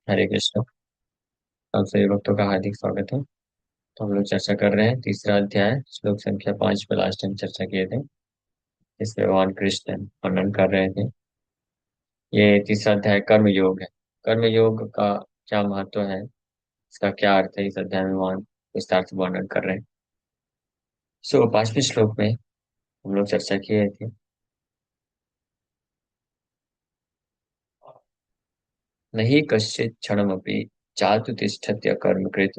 हरे कृष्ण। आप सभी भक्तों का हार्दिक स्वागत है। तो हम लोग चर्चा कर रहे हैं तीसरा अध्याय श्लोक संख्या 5 पे लास्ट टाइम चर्चा किए थे। इसमें भगवान कृष्ण वर्णन कर रहे थे। ये तीसरा अध्याय कर्म योग है। कर्म योग का क्या महत्व है, इसका क्या अर्थ है, इस अध्याय में भगवान विस्तार से वर्णन कर रहे हैं। 5वें श्लोक में हम लोग चर्चा किए थे। नहीं कश्चित क्षणमपि जातु तिष्ठत्य कर्मकृत्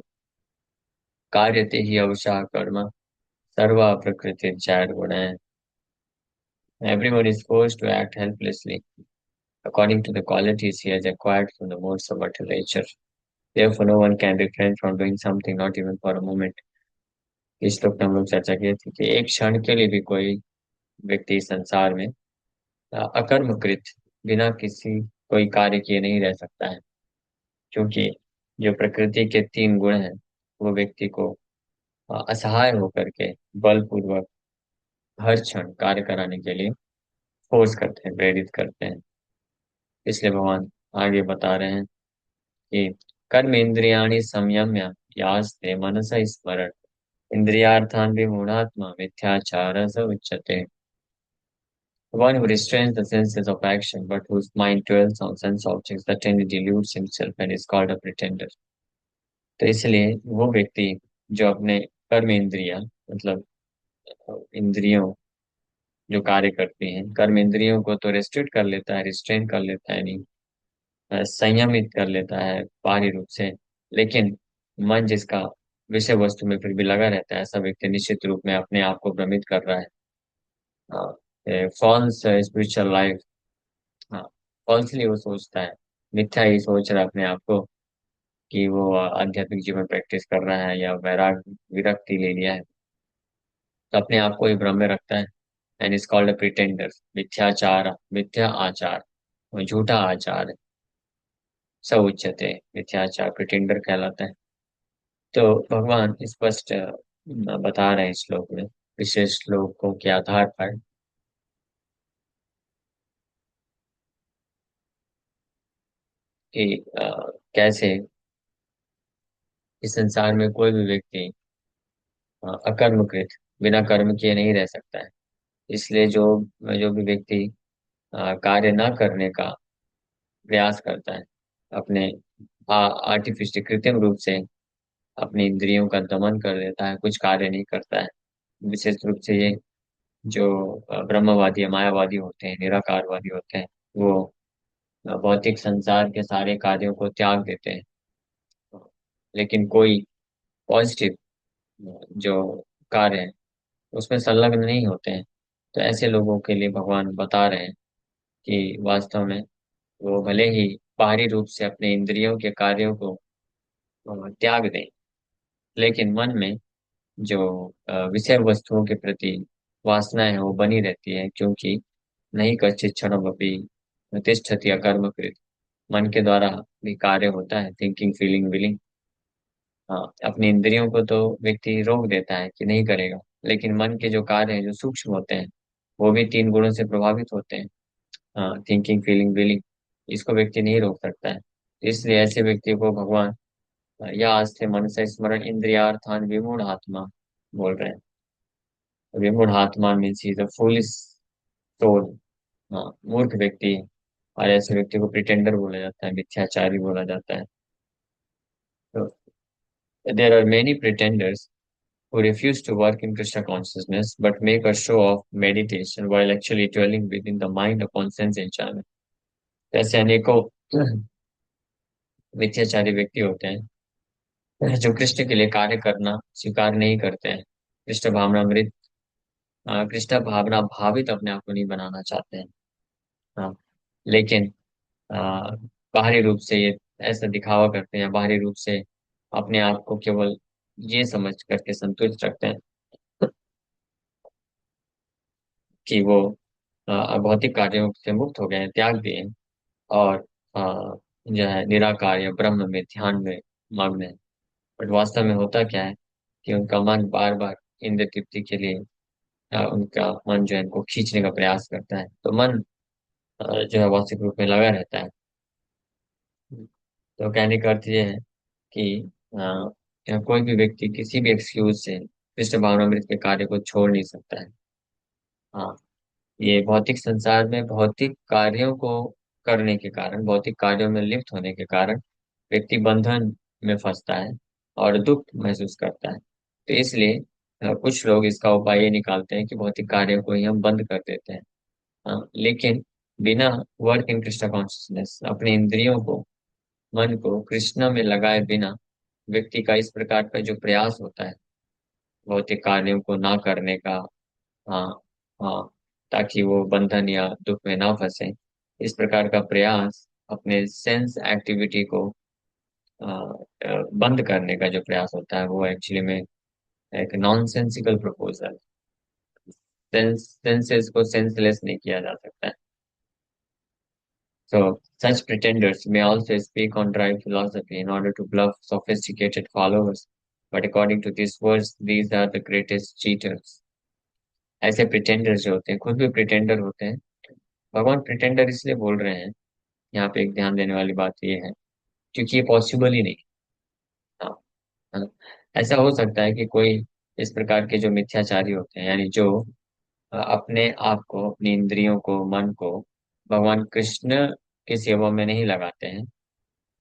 कार्यते हि अवशः कर्म सर्वा प्रकृति जैर गुण। Everyone is forced to act helplessly according to the qualities he has acquired from the modes of mortal nature. Therefore, no one can refrain from doing something, not even for a moment. इस श्लोक में हम लोग चर्चा की थी कि एक क्षण के लिए भी कोई व्यक्ति इस संसार में अकर्मकृत बिना किसी कोई कार्य किए नहीं रह सकता है, क्योंकि जो प्रकृति के तीन गुण हैं वो व्यक्ति को असहाय होकर के बलपूर्वक हर क्षण कार्य कराने के लिए फोर्स करते हैं, प्रेरित करते हैं। इसलिए भगवान आगे बता रहे हैं कि कर्म इंद्रियाणि संयम्य यास्ते मनस स्मरण इंद्रियार्थान विमूढ़ात्मा मिथ्याचार स उच्यते। One who restrains the senses of action but whose mind dwells on sense objects certainly deludes himself and is called a pretender। तो इसलिए वो व्यक्ति जो अपने कर्म इंद्रिया मतलब इंद्रियों जो कार्य करती हैं, कर्म इंद्रियों को तो रेस्ट्रिक्ट कर लेता है, रिस्ट्रेन कर लेता है, नहीं संयमित कर लेता है बाहरी रूप से, लेकिन मन जिसका विषय वस्तु में फिर भी लगा रहता है, ऐसा व्यक्ति निश्चित रूप में अपने आप को भ्रमित कर रहा है। False spiritual life. हाँ, फॉल्सली वो सोचता है, मिथ्या ही सोच रहा है अपने आप को कि वो आध्यात्मिक जीवन प्रैक्टिस कर रहा है या वैराग विरक्ति ले लिया है, तो अपने आप को ही भ्रम में रखता है। And is called a pretender. मिथ्याचार, मिथ्या आचार, झूठा आचार स उच्यते, मिथ्याचार प्रिटेंडर कहलाता है। तो भगवान स्पष्ट बता रहे हैं इस श्लोक में, विशेष श्लोकों के आधार पर, कि कैसे इस संसार में कोई भी व्यक्ति अकर्मकृत बिना कर्म किए नहीं रह सकता है। इसलिए जो जो भी व्यक्ति कार्य ना करने का प्रयास करता है, अपने आर्टिफिशियल कृत्रिम रूप से अपनी इंद्रियों का दमन कर देता है, कुछ कार्य नहीं करता है, विशेष रूप से ये जो ब्रह्मवादी मायावादी होते हैं, निराकारवादी होते हैं, वो भौतिक संसार के सारे कार्यों को त्याग देते हैं, लेकिन कोई पॉजिटिव जो कार्य है उसमें संलग्न नहीं होते हैं। तो ऐसे लोगों के लिए भगवान बता रहे हैं कि वास्तव में वो भले ही बाहरी रूप से अपने इंद्रियों के कार्यों को त्याग दें, लेकिन मन में जो विषय वस्तुओं के प्रति वासना है वो बनी रहती है, क्योंकि नहीं कश्चित् क्षणमपि तिष्ठति अकर्मकृत्। मन के द्वारा भी कार्य होता है, थिंकिंग फीलिंग विलिंग। हाँ, अपनी इंद्रियों को तो व्यक्ति रोक देता है कि नहीं करेगा, लेकिन मन के जो कार्य हैं जो सूक्ष्म होते हैं वो भी तीन गुणों से प्रभावित होते हैं। हाँ, थिंकिंग फीलिंग विलिंग, इसको व्यक्ति नहीं रोक सकता है। इसलिए ऐसे व्यक्ति को भगवान या आस्ते मन से स्मरण इंद्रियार्थान विमूढ़ आत्मा बोल रहे हैं। विमूढ़ आत्मा means is a foolish soul. हाँ, मूर्ख व्यक्ति। और ऐसे व्यक्ति को प्रिटेंडर बोला जाता है, मिथ्याचारी बोला जाता है। तो there are many pretenders who refuse to work in Krishna consciousness but make a show of meditation while actually dwelling within the mind upon sense enjoyment। ऐसे अनेकों मिथ्याचारी व्यक्ति होते हैं जो कृष्ण के लिए कार्य करना स्वीकार नहीं करते हैं, कृष्ण भावनामृत कृष्ण भावना भावित अपने आप को नहीं बनाना चाहते हैं। हाँ, लेकिन आ, बाहरी रूप से ये ऐसा दिखावा करते हैं, बाहरी रूप से अपने आप को केवल ये समझ करके संतुष्ट रखते हैं कि वो भौतिक कार्यों से मुक्त हो गए हैं, त्याग दिए हैं, और जो है निराकार या ब्रह्म में ध्यान में मग्न है। बट वास्तव में होता क्या है कि उनका मन बार बार इंद्र तृप्ति के लिए उनका मन जो है इनको खींचने का प्रयास करता है, तो मन जो है वास्तविक रूप में लगा रहता है। तो कहने का अर्थ ये है कि कोई भी व्यक्ति किसी भी एक्सक्यूज से कृष्ण भावनामृत के कार्य को छोड़ नहीं सकता है। हाँ, ये भौतिक संसार में भौतिक कार्यों को करने के कारण, भौतिक कार्यों में लिप्त होने के कारण व्यक्ति बंधन में फंसता है और दुख महसूस करता है। तो इसलिए कुछ लोग इसका उपाय ये निकालते हैं कि भौतिक कार्यों को ही हम बंद कर देते हैं। लेकिन बिना वर्क इन कृष्णा कॉन्शियसनेस, अपने इंद्रियों को, मन को कृष्णा में लगाए बिना व्यक्ति का इस प्रकार का जो प्रयास होता है भौतिक कार्यों को ना करने का, हाँ, हाँ, ताकि वो बंधन या दुख में ना फंसे, इस प्रकार का प्रयास अपने सेंस एक्टिविटी को बंद करने का जो प्रयास होता है वो एक्चुअली में एक नॉनसेंसिकल प्रपोजल। सेंसेस को सेंसलेस नहीं किया जा सकता है। So, such pretenders may also speak on dry philosophy in order to bluff sophisticated followers. But according to this verse, these are the greatest cheaters. ऐसे प्रिटेंडर जो होते हैं, खुद भी प्रिटेंडर होते हैं। भगवान प्रिटेंडर इसलिए बोल रहे हैं, यहाँ पे एक ध्यान देने वाली बात ये है, क्योंकि ये पॉसिबल ही नहीं। हाँ, हाँ। ऐसा हो सकता है कि कोई इस प्रकार के जो मिथ्याचारी होते हैं, यानी जो अपने आप को, अपनी इंद्रियों को, मन को भगवान कृष्ण की सेवा में नहीं लगाते हैं,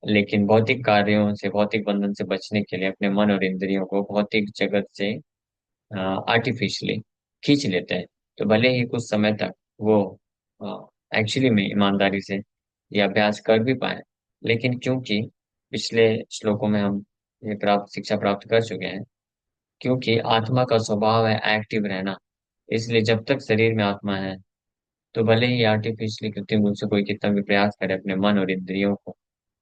लेकिन भौतिक कार्यों से, भौतिक बंधन से बचने के लिए अपने मन और इंद्रियों को भौतिक जगत से आर्टिफिशियली खींच लेते हैं। तो भले ही कुछ समय तक वो एक्चुअली में ईमानदारी से ये अभ्यास कर भी पाए, लेकिन क्योंकि पिछले श्लोकों में हम ये प्राप्त शिक्षा प्राप्त कर चुके हैं, क्योंकि आत्मा का स्वभाव है एक्टिव रहना, इसलिए जब तक शरीर में आत्मा है तो भले ही आर्टिफिशियली कृत्रिम रूप से कोई कितना भी प्रयास करे अपने मन और इंद्रियों को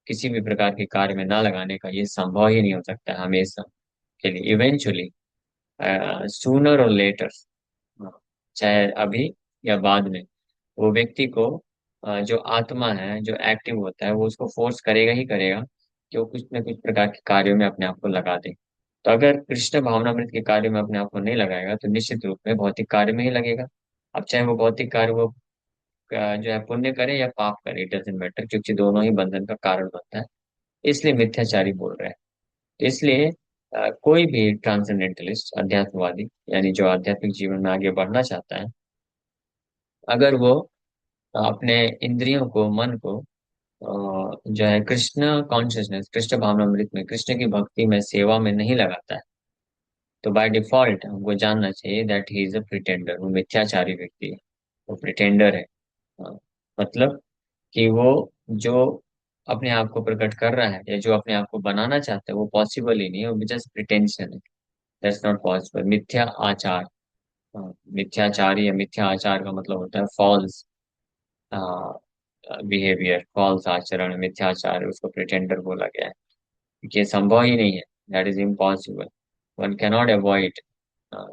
किसी भी प्रकार के कार्य में ना लगाने का, ये संभव ही नहीं हो सकता है हमेशा के लिए। इवेंचुअली, सूनर और लेटर, चाहे अभी या बाद में, वो व्यक्ति को जो आत्मा है, जो एक्टिव होता है, वो उसको फोर्स करेगा ही करेगा कि वो कुछ न कुछ प्रकार के कार्यों में अपने आप को लगा दे। तो अगर कृष्ण भावनामृत के कार्य में अपने आप को नहीं लगाएगा तो निश्चित रूप में भौतिक कार्य में ही लगेगा। अब चाहे वो भौतिक कार्य वो जो है पुण्य करे या पाप करे, इट डजेंट मैटर, क्योंकि दोनों ही बंधन का कारण बनता है। इसलिए मिथ्याचारी बोल रहे हैं। तो इसलिए कोई भी ट्रांसेंडेंटलिस्ट, अध्यात्मवादी, यानी जो आध्यात्मिक जीवन में आगे बढ़ना चाहता है, अगर वो अपने इंद्रियों को, मन को जो है कृष्ण कॉन्शियसनेस, कृष्ण भावनामृत में, कृष्ण की भक्ति में, सेवा में नहीं लगाता है, तो बाय डिफॉल्ट हमको जानना चाहिए that he is a pretender, वो मिथ्याचारी व्यक्ति है, वो प्रिटेंडर है। हाँ, मतलब कि वो जो अपने आप को प्रकट कर रहा है या जो अपने आप को बनाना चाहता है वो पॉसिबल ही नहीं है, वो जस्ट प्रिटेंशन है। That's not possible. मिथ्या आचार, मिथ्याचारी या मिथ्या आचार का मतलब होता है फॉल्स बिहेवियर, फॉल्स आचरण, मिथ्याचार, उसको प्रिटेंडर बोला गया है। ये संभव ही नहीं है, that is impossible. One cannot avoid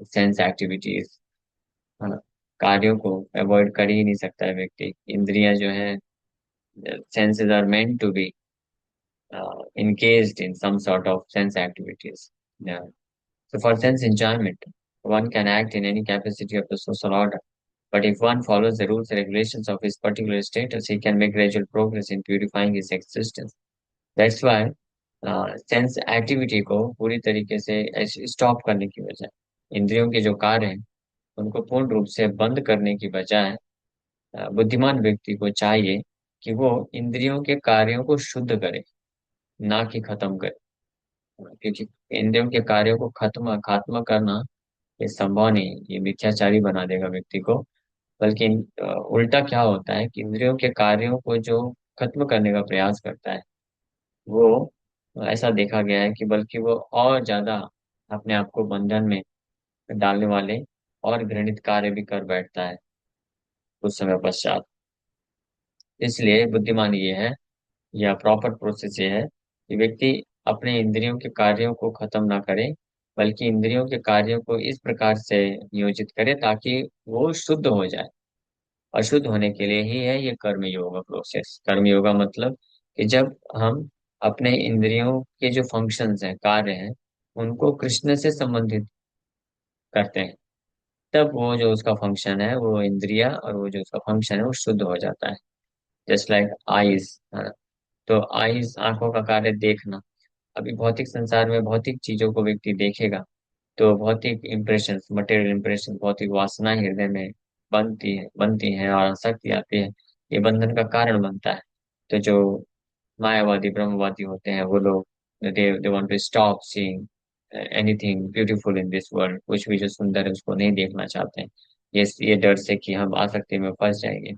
sense activities, है ना, कार्यों को अवॉइड कर ही नहीं सकता है व्यक्ति। इंद्रियां जो है, senses are meant to be engaged in some sort of sense activities. Yeah. So for sense enjoyment, one can act in any capacity of the social order. But if one follows the rules and regulations of his particular status, he can make gradual progress in purifying his existence. That's why sense activity को पूरी तरीके से stop करने की बजाय, इंद्रियों के जो कार्य हैं उनको पूर्ण रूप से बंद करने की बजाय, बुद्धिमान व्यक्ति को चाहिए कि वो इंद्रियों के कार्यों को शुद्ध करे, ना कि खत्म करे। क्योंकि इंद्रियों के कार्यों को खत्म खात्मा करना ये संभव नहीं है, ये मिथ्याचारी बना देगा व्यक्ति को। बल्कि उल्टा क्या होता है कि इंद्रियों के कार्यों को जो खत्म करने का प्रयास करता है वो, ऐसा देखा गया है कि बल्कि वो और ज्यादा अपने आप को बंधन में डालने वाले और घृणित कार्य भी कर बैठता है कुछ समय पश्चात। इसलिए बुद्धिमान ये है, या प्रॉपर प्रोसेस ये है कि व्यक्ति अपने इंद्रियों के कार्यों को खत्म ना करे, बल्कि इंद्रियों के कार्यों को इस प्रकार से नियोजित करे ताकि वो शुद्ध हो जाए। अशुद्ध होने के लिए ही है ये कर्म योगा प्रोसेस। कर्म योगा मतलब कि जब हम अपने इंद्रियों के जो फंक्शंस हैं, कार्य हैं, उनको कृष्ण से संबंधित करते हैं, तब वो जो उसका फंक्शन है, वो इंद्रिया और वो जो उसका फंक्शन है वो शुद्ध हो जाता है। जस्ट लाइक आईज, तो आईज, आंखों का कार्य देखना। अभी भौतिक संसार में भौतिक चीजों को व्यक्ति देखेगा तो भौतिक इम्प्रेशन, मटेरियल इम्प्रेशन, भौतिक वासनाएं हृदय में बनती हैं और आसक्ति आती है। ये बंधन का कारण बनता है। तो जो मायावादी ब्रह्मवादी होते हैं वो लोग, they want to stop seeing anything beautiful in this world. कुछ भी जो सुंदर है उसको नहीं देखना चाहते हैं। ये डर से कि हम आसक्ति में फंस जाएंगे,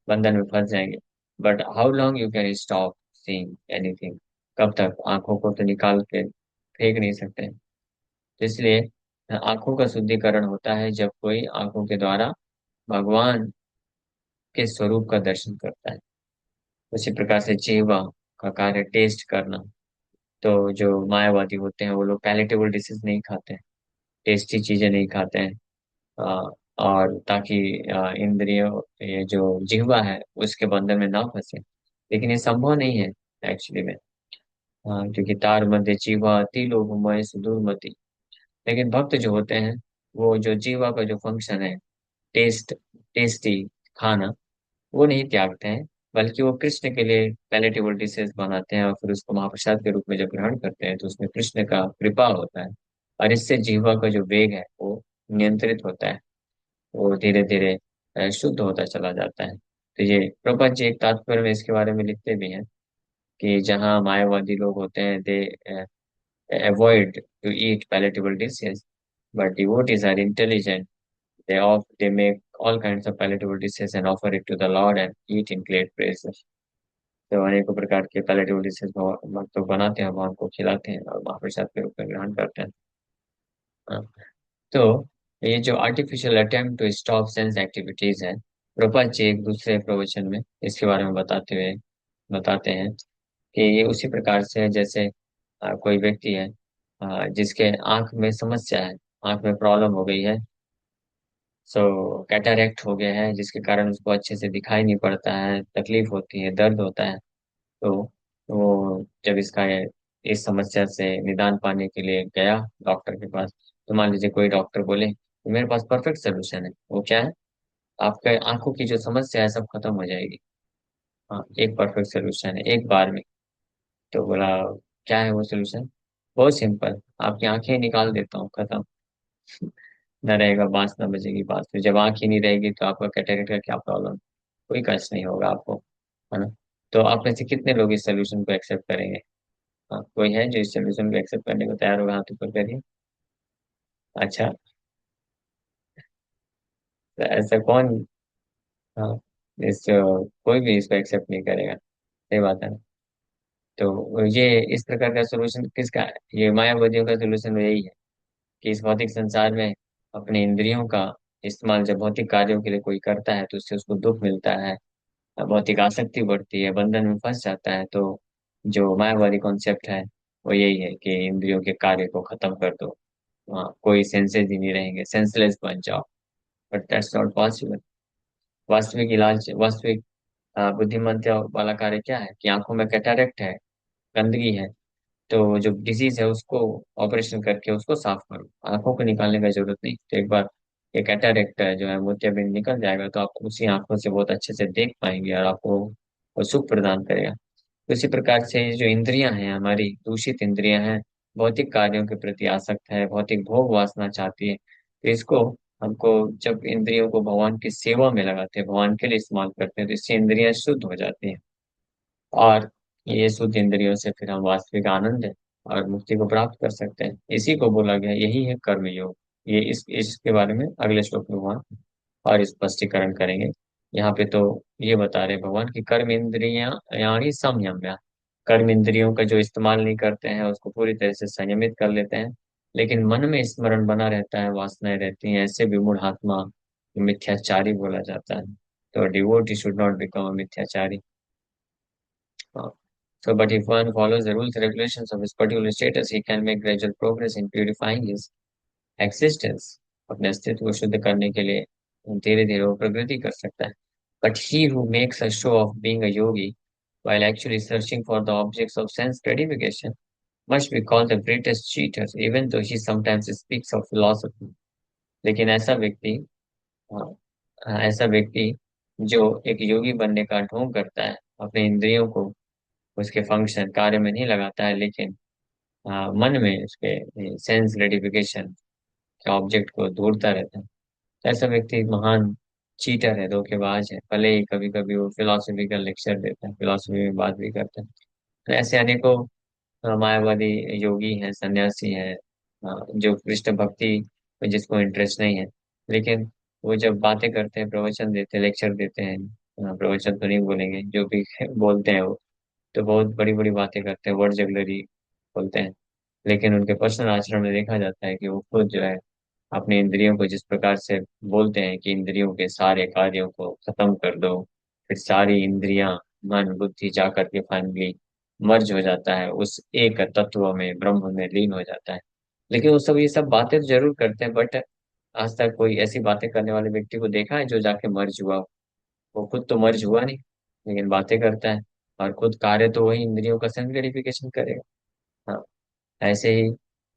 बंधन में फंस जाएंगे। But how long you can stop seeing anything? कब तक? आंखों को तो निकाल के फेंक नहीं सकते। तो इसलिए आंखों का शुद्धिकरण होता है जब कोई आंखों के द्वारा भगवान के स्वरूप का दर्शन करता है। उसी प्रकार से जीवा का कार्य टेस्ट करना। तो जो मायावादी होते हैं वो लोग पैलेटेबल डिशेस नहीं खाते हैं, टेस्टी चीजें नहीं खाते हैं। अ, और ताकि इंद्रियों, ये जो जिह्वा है उसके बंधन में ना फंसे। लेकिन ये संभव नहीं है एक्चुअली में। क्योंकि तार मध्य जीवा अति लोभ मोह सुदूर मति। लेकिन भक्त जो होते हैं, वो जो जीवा का जो फंक्शन है, टेस्ट, टेस्टी खाना, वो नहीं त्यागते हैं। बल्कि वो कृष्ण के लिए पैलेटेबल डिशेस बनाते हैं और फिर उसको महाप्रसाद के रूप में जब ग्रहण करते हैं तो उसमें कृष्ण का कृपा होता है। और इससे जीवा का जो वेग है वो नियंत्रित होता है। वो धीरे धीरे शुद्ध होता चला जाता है। तो ये प्रपंच जी एक तात्पर्य में इसके बारे में लिखते भी हैं कि जहाँ मायावादी लोग होते हैं, दे avoid to eat palatable dishes, but devotees are intelligent. They make all kinds of palatable dishes and offer it to the Lord and eat in great praises. तो अनेकों प्रकार के पैलेटेबल डिशेस भक्त लोग बनाते हैं, भगवान को खिलाते हैं और महाप्रसाद के रूप में ग्रहण करते हैं। हाँ। तो ये जो artificial attempt to stop sense activities है, प्रभुपाद जी एक दूसरे प्रवचन में इसके बारे में बताते हैं कि ये उसी प्रकार से है जैसे कोई व्यक्ति है जिसके आंख में समस्या है, आंख में प्रॉब्लम हो गई है। सो कैटरेक्ट हो गया है जिसके कारण उसको अच्छे से दिखाई नहीं पड़ता है, तकलीफ होती है, दर्द होता है। तो वो जब इस समस्या से निदान पाने के लिए गया डॉक्टर के पास, तो मान लीजिए कोई डॉक्टर बोले कि मेरे पास परफेक्ट सोल्यूशन है। वो क्या है? आपके आंखों की जो समस्या है सब खत्म हो जाएगी। हाँ, एक परफेक्ट सोल्यूशन है एक बार में। तो बोला, क्या है वो सोल्यूशन? बहुत सिंपल, आपकी आंखें निकाल देता हूँ, खत्म। न रहेगा बांस, न बजेगी बांस। तो जब आंख ही नहीं रहेगी तो आपका कैटेरेक्ट का क्या प्रॉब्लम? कोई कष्ट नहीं होगा आपको, है ना? तो आप में से कितने लोग इस सोल्यूशन को एक्सेप्ट करेंगे? हाँ, कोई है जो इस सोल्यूशन को एक्सेप्ट करने को तैयार होगा? हाथ ऊपर करिए। अच्छा, तो ऐसा कौन? हाँ, कोई भी इसको एक्सेप्ट नहीं करेगा। सही बात है ना? तो ये इस प्रकार का सोल्यूशन किसका है? ये मायावादियों का सोल्यूशन यही है कि इस भौतिक संसार में अपने इंद्रियों का इस्तेमाल जब भौतिक कार्यों के लिए कोई करता है तो उससे उसको दुख मिलता है, भौतिक आसक्ति बढ़ती है, बंधन में फंस जाता है। तो जो मायावादी कॉन्सेप्ट है वो यही है कि इंद्रियों के कार्य को खत्म कर दो। हाँ, कोई सेंसेस ही नहीं रहेंगे, सेंसलेस बन जाओ। But that's not possible. वास्तविक इलाज, वास्तविक बुद्धिमत्ता वाला कार्य क्या है कि आंखों में कैटरेक्ट है, गंदगी है, तो जो डिजीज है उसको ऑपरेशन करके उसको साफ करो। आंखों को निकालने की जरूरत नहीं। तो एक बार ये कैटरेक्ट जो है मोतियाबिंद निकल जाएगा तो आप उसी आंखों से बहुत अच्छे से देख पाएंगे और आपको वो सुख प्रदान करेगा। तो इसी प्रकार से ये जो इंद्रियां हैं, हमारी दूषित इंद्रियां हैं, भौतिक कार्यों के प्रति आसक्त है, भौतिक भोग वासना चाहती है, तो इसको हमको जब इंद्रियों को भगवान की सेवा में लगाते हैं, भगवान के लिए इस्तेमाल करते हैं, तो इससे इंद्रियां शुद्ध हो जाती हैं। और ये शुद्ध इंद्रियों से फिर हम वास्तविक आनंद है और मुक्ति को प्राप्त कर सकते हैं। इसी को बोला गया, यही है कर्म योग। ये इसके बारे में अगले श्लोक में भगवान और स्पष्टीकरण करेंगे। यहाँ पे तो ये बता रहे भगवान की कर्म इंद्रियां यानी संयम्या। कर्म इंद्रियों का जो इस्तेमाल नहीं करते हैं उसको पूरी तरह से संयमित कर लेते हैं, लेकिन मन में स्मरण बना रहता है, वासनाएं रहती हैं, ऐसे विमूढ़ आत्मा मिथ्याचारी बोला जाता है। तो devotee should not become a मिथ्याचारी। So, but if one follows the rules and regulations of his particular status, he can make gradual progress in purifying his existence. अपने अस्तित्व को शुद्ध करने के लिए धीरे धीरे वो प्रगति कर सकता है। But he who makes a show of being a yogi while actually searching for the objects of sense gratification must be called the greatest cheater, even though he sometimes speaks of philosophy. लेकिन हाँ, ऐसा व्यक्ति जो एक योगी बनने का ढोंग करता है, अपने इंद्रियों को उसके फंक्शन कार्य में नहीं लगाता है, लेकिन मन में उसके सेंस ग्रेटिफिकेशन के ऑब्जेक्ट को ढूंढता रहता है। तो ऐसा व्यक्ति एक महान चीटर है, धोखेबाज है। भले ही कभी कभी वो फिलोसफिकल लेक्चर देता है, फिलोसफी में बात भी करता है। तो ऐसे अनेकों मायावादी योगी हैं, सन्यासी हैं, जो कृष्ण भक्ति में जिसको इंटरेस्ट नहीं है, लेकिन वो जब बातें करते हैं, प्रवचन देते हैं, लेक्चर देते हैं, प्रवचन तो नहीं बोलेंगे, जो भी बोलते हैं वो तो बहुत बड़ी बड़ी बातें करते हैं, वर्ड जगलरी बोलते हैं। लेकिन उनके पर्सनल आचरण में देखा जाता है कि वो खुद जो है अपने इंद्रियों को जिस प्रकार से बोलते हैं कि इंद्रियों के सारे कार्यों को खत्म कर दो, फिर सारी इंद्रियां, मन बुद्धि जाकर के फाइनली मर्ज हो जाता है, उस एक तत्व में, ब्रह्म में लीन हो जाता है। लेकिन वो सब ये सब बातें तो जरूर करते हैं, बट आज तक कोई ऐसी बातें करने वाले व्यक्ति को देखा है जो जाके मर्ज हुआ हो? वो खुद तो मर्ज हुआ नहीं, लेकिन बातें करता है, और खुद कार्य तो वही इंद्रियों का सेल्फ ग्रेटिफिकेशन करेगा। हाँ, ऐसे ही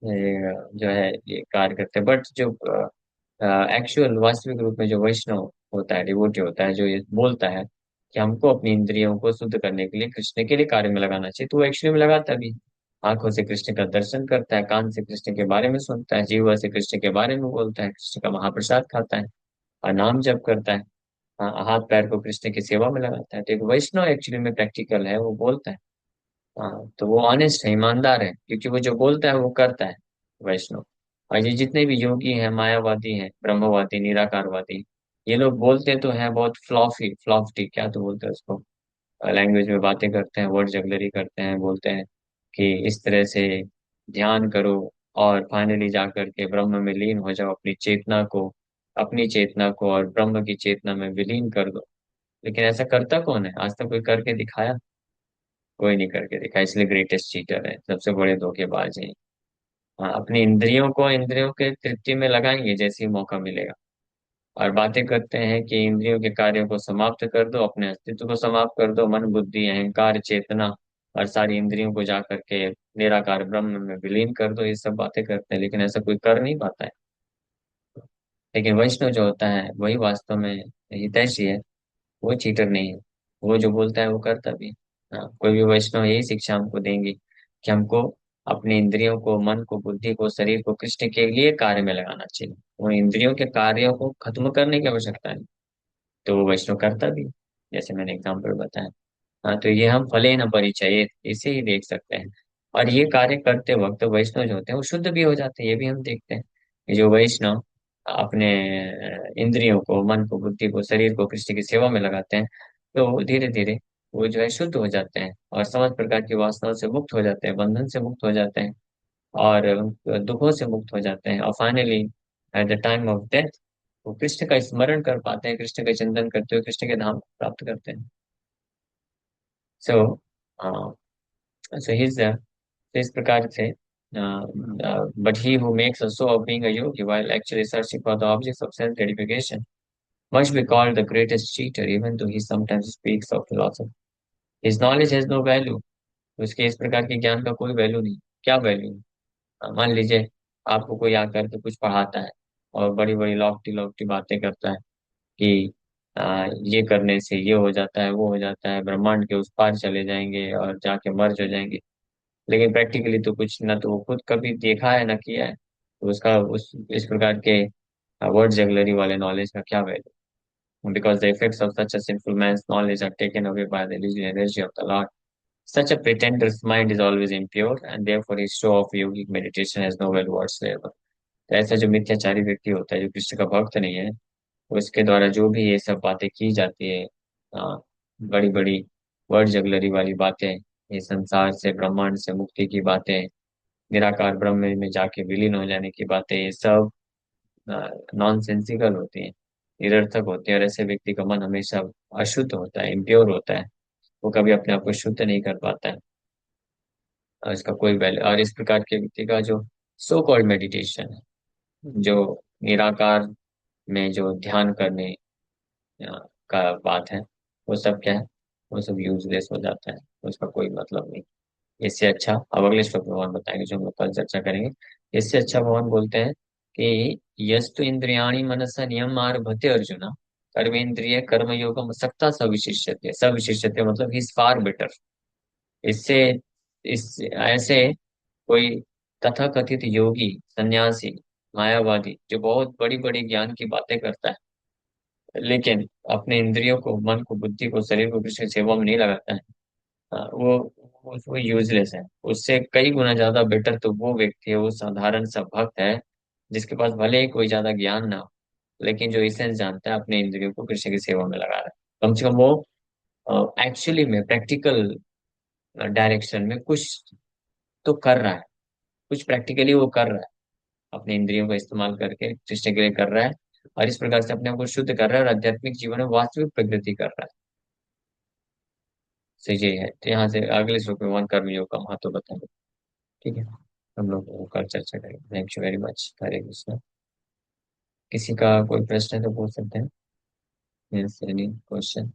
जो है ये कार्य करते हैं। बट जो एक्चुअल वास्तविक रूप में जो वैष्णव होता है, डिवोटी होता है, जो ये बोलता है कि हमको अपनी इंद्रियों को शुद्ध करने के लिए कृष्ण के लिए कार्य में लगाना चाहिए, तो वो एक्चुअली में लगाता भी। आंखों से कृष्ण का दर्शन करता है, कान से कृष्ण के बारे में सुनता है, जीवा से कृष्ण के बारे में बोलता है, कृष्ण का महाप्रसाद खाता है और नाम जप करता है। हाँ, हाथ पैर को कृष्ण की सेवा में लगाता है। तो एक वैष्णव एक्चुअली में प्रैक्टिकल है, वो बोलता है। हाँ, तो वो ऑनेस्ट है, ईमानदार है, क्योंकि वो जो बोलता है वो करता है, वैष्णव। और ये जितने भी योगी हैं, मायावादी हैं, ब्रह्मवादी, निराकारवादी, ये लोग बोलते तो हैं बहुत फ्लॉफी फ्लॉफ्टी, क्या तो बोलते हैं उसको, लैंग्वेज में बातें करते हैं, वर्ड जगलरी करते हैं, बोलते हैं कि इस तरह से ध्यान करो और फाइनली जा करके ब्रह्म में लीन हो जाओ, अपनी चेतना को और ब्रह्म की चेतना में विलीन कर दो। लेकिन ऐसा करता कौन है? आज तक कोई करके दिखाया? कोई नहीं करके दिखा, इसलिए ग्रेटेस्ट चीटर है, सबसे बड़े धोखेबाज हैं। हाँ, अपनी इंद्रियों को इंद्रियों के तृप्ति में लगाएंगे जैसे ही मौका मिलेगा, और बातें करते हैं कि इंद्रियों के कार्यों को समाप्त कर दो, अपने अस्तित्व को समाप्त कर दो, मन बुद्धि अहंकार चेतना और सारी इंद्रियों को जा करके निराकार ब्रह्म में विलीन कर दो। ये सब बातें करते हैं, लेकिन ऐसा कोई कर नहीं पाता है। लेकिन वैष्णव जो होता है वही वास्तव में हितैषी है, वो चीटर नहीं है। वो जो बोलता है वो करता भी है। हाँ, कोई भी वैष्णव यही शिक्षा हमको देंगे कि हमको अपनी इंद्रियों को, मन को, बुद्धि को, शरीर को कृष्ण के लिए कार्य में लगाना चाहिए। उन इंद्रियों के कार्यों को खत्म करने की आवश्यकता नहीं, तो वो वैष्णव करता भी है, जैसे मैंने एग्जाम्पल बताया। हाँ, तो ये हम फले न परिचय इसे ही देख सकते हैं। और ये कार्य करते वक्त वैष्णव जो होते हैं वो शुद्ध भी हो जाते हैं, ये भी हम देखते हैं कि जो वैष्णव अपने इंद्रियों को, मन को, बुद्धि को, शरीर को कृष्ण की सेवा में लगाते हैं, तो धीरे धीरे वो जो है शुद्ध हो जाते हैं और समस्त प्रकार की वासनाओं से मुक्त हो जाते हैं, बंधन से मुक्त हो जाते हैं, और दुखों से मुक्त हो जाते हैं, और finally at the time of death वो कृष्ण का स्मरण कर पाते हैं, कृष्ण का चिंतन करते हुए कृष्ण के धाम को प्राप्त करते हैं। सो सो हिज इस प्रकार से, but he who makes a show off being a Yogi while actually searching for the objects of self gratification must be called the greatest cheater, even though he sometimes speaks of philosophy. His knowledge has no value. उसके इस प्रकार के ज्ञान का कोई value नहीं। क्या value? मान लीजिए आपको कोई आकर के कुछ पढ़ाता है और बड़ी बड़ी लॉफ्टी लॉफ्टी बातें करता है कि ये करने से ये हो जाता है, वो हो जाता है, ब्रह्मांड के उस पार चले जाएंगे और जाके मर्ज हो जाएंगे। लेकिन प्रैक्टिकली तो कुछ ना, तो वो खुद कभी देखा है ना किया है, तो उसका उस इस प्रकार के वर्ड जगलरी वाले नॉलेज का क्या value? Because the effects of such a simple man's knowledge are taken away by the illusory energy of the Lord. Such a pretender's mind is always impure, and therefore his show of yogic meditation has no value whatsoever. तो ऐसा जो मिथ्याचारी व्यक्ति होता है, जो कृष्ण का भक्त नहीं है, उसके द्वारा जो भी ये सब बातें की जाती है, बड़ी बड़ी वर्ड जगलरी वाली बातें, ये संसार से, ब्रह्मांड से मुक्ति की बातें, निराकार ब्रह्म में जाके विलीन हो जाने की बातें, ये सब नॉनसेंसिकल होती हैं, निरर्थक होती है, और ऐसे व्यक्ति का मन हमेशा अशुद्ध होता है, इम्प्योर होता है। वो कभी अपने आप को शुद्ध नहीं कर पाता है, और इसका कोई वैल्यू, और इस प्रकार के व्यक्ति का जो सो कॉल्ड मेडिटेशन है, जो निराकार में जो ध्यान करने का बात है, वो सब क्या है? वो सब यूजलेस हो जाता है, उसका कोई मतलब नहीं। इससे अच्छा, अब अगले श्लोक में भगवान बताएंगे जो हम लोग कल चर्चा करेंगे। इससे अच्छा भगवान बोलते हैं कि यस्तु इंद्रियाणि मनसा नियम आरभते अर्जुन कर्मेंद्रिय कर्म योगम सक्ता सविशिष्यते। सविशिष्यते मतलब ही इज फार बेटर, इससे इस ऐसे कोई तथाकथित योगी, सन्यासी, मायावादी जो बहुत बड़ी बड़ी ज्ञान की बातें करता है, लेकिन अपने इंद्रियों को, मन को, बुद्धि को, शरीर को कृष्ण की सेवा में नहीं लगाता है, वो यूजलेस है। उससे कई गुना ज्यादा बेटर तो वो व्यक्ति है, वो साधारण सा भक्त है, जिसके पास भले ही कोई ज्यादा ज्ञान ना हो, लेकिन जो इसेंस जानता है, अपने इंद्रियों को कृष्ण की सेवा में लगा रहा है। कम से कम वो एक्चुअली में प्रैक्टिकल डायरेक्शन में कुछ तो कर रहा है, कुछ प्रैक्टिकली वो कर रहा है, अपने इंद्रियों का इस्तेमाल करके कृष्ण के लिए कर रहा है, और इस प्रकार से अपने आप को शुद्ध कर रहा है, और आध्यात्मिक जीवन में वास्तविक प्रगति कर रहा है। सही यही है। तो यहाँ से अगले श्लोक में भगवान कर्मयोग का महत्व बताएंगे। ठीक है, हम लोग कल चर्चा करेंगे। Thank you very much. Hare Krishna. किसी का कोई प्रश्न है तो पूछ सकते हैं। Yes, any question?